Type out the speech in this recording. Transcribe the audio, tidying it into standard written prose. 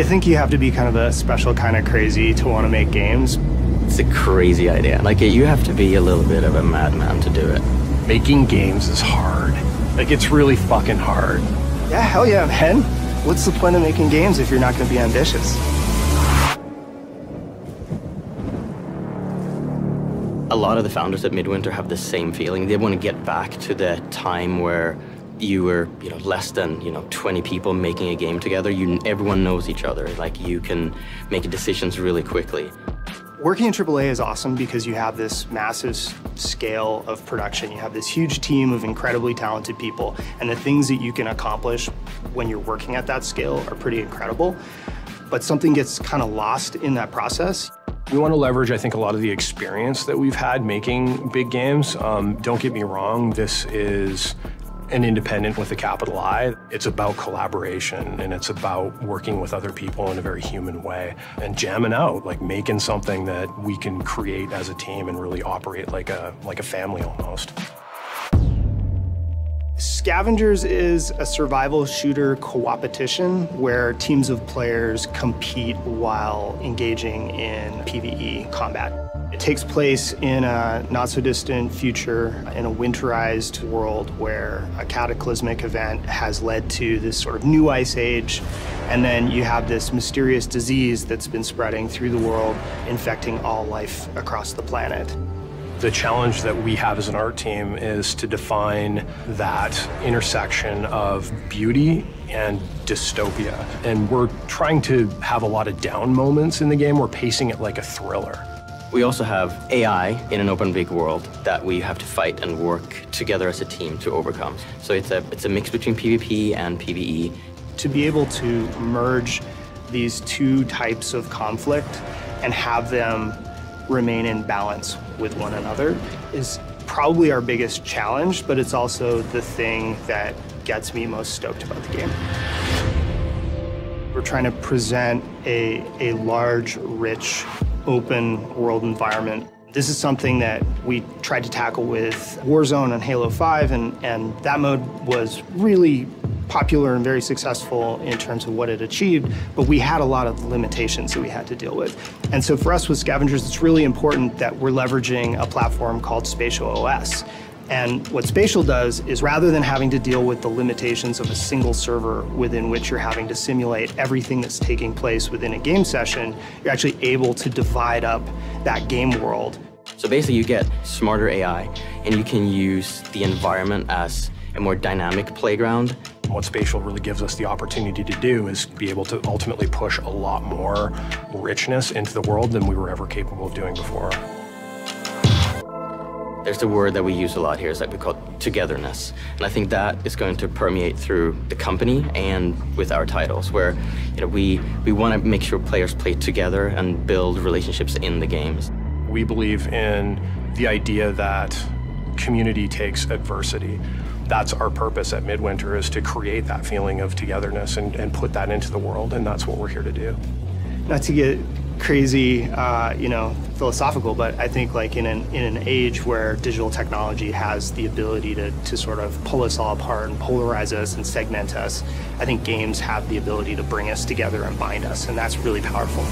I think you have to be kind of a special kind of crazy to want to make games. It's a crazy idea. Like, you have to be a little bit of a madman to do it. Making games is hard. Like, it's really fucking hard. Yeah, hell yeah, man. What's the point of making games if you're not going to be ambitious? A lot of the founders at Midwinter have the same feeling. They want to get back to the time where you were, less than, 20 people making a game together. Everyone knows each other. Like, you can make decisions really quickly. Working in AAA is awesome because you have this massive scale of production. You have this huge team of incredibly talented people, and the things that you can accomplish when you're working at that scale are pretty incredible. But something gets kind of lost in that process. We want to leverage, I think, a lot of the experience that we've had making big games. Don't get me wrong, this is an independent with a capital I. It's about collaboration, and it's about working with other people in a very human way and jamming out, like making something that we can create as a team and really operate like a family almost. Scavengers is a survival shooter co-opetition where teams of players compete while engaging in PvE combat. It takes place in a not-so-distant future in a winterized world where a cataclysmic event has led to this sort of new ice age, and then you have this mysterious disease that's been spreading through the world, infecting all life across the planet. The challenge that we have as an art team is to define that intersection of beauty and dystopia. And we're trying to have a lot of down moments in the game. We're pacing it like a thriller. We also have AI in an open big world that we have to fight and work together as a team to overcome. So it's a mix between PvP and PvE. To be able to merge these two types of conflict and have them remain in balance with one another is probably our biggest challenge, but it's also the thing that gets me most stoked about the game. We're trying to present a large, rich, open world environment. This is something that we tried to tackle with Warzone and Halo 5, and that mode was really popular and very successful in terms of what it achieved, but we had a lot of limitations that we had to deal with. And so for us with Scavengers, it's really important that we're leveraging a platform called Spatial OS. And what Spatial does is, rather than having to deal with the limitations of a single server within which you're having to simulate everything that's taking place within a game session, you're actually able to divide up that game world. So basically you get smarter AI, and you can use the environment as a more dynamic playground. What Spatial really gives us the opportunity to do is be able to ultimately push a lot more richness into the world than we were ever capable of doing before. There's a word that we use a lot here, is that we call togetherness. And I think that is going to permeate through the company and with our titles, where we want to make sure players play together and build relationships in the games. We believe in the idea that community takes adversity. That's our purpose at Midwinter, is to create that feeling of togetherness and put that into the world, and that's what we're here to do. Not to get crazy, philosophical, but I think like in an age where digital technology has the ability to sort of pull us all apart and polarize us and segment us, I think games have the ability to bring us together and bind us, and that's really powerful.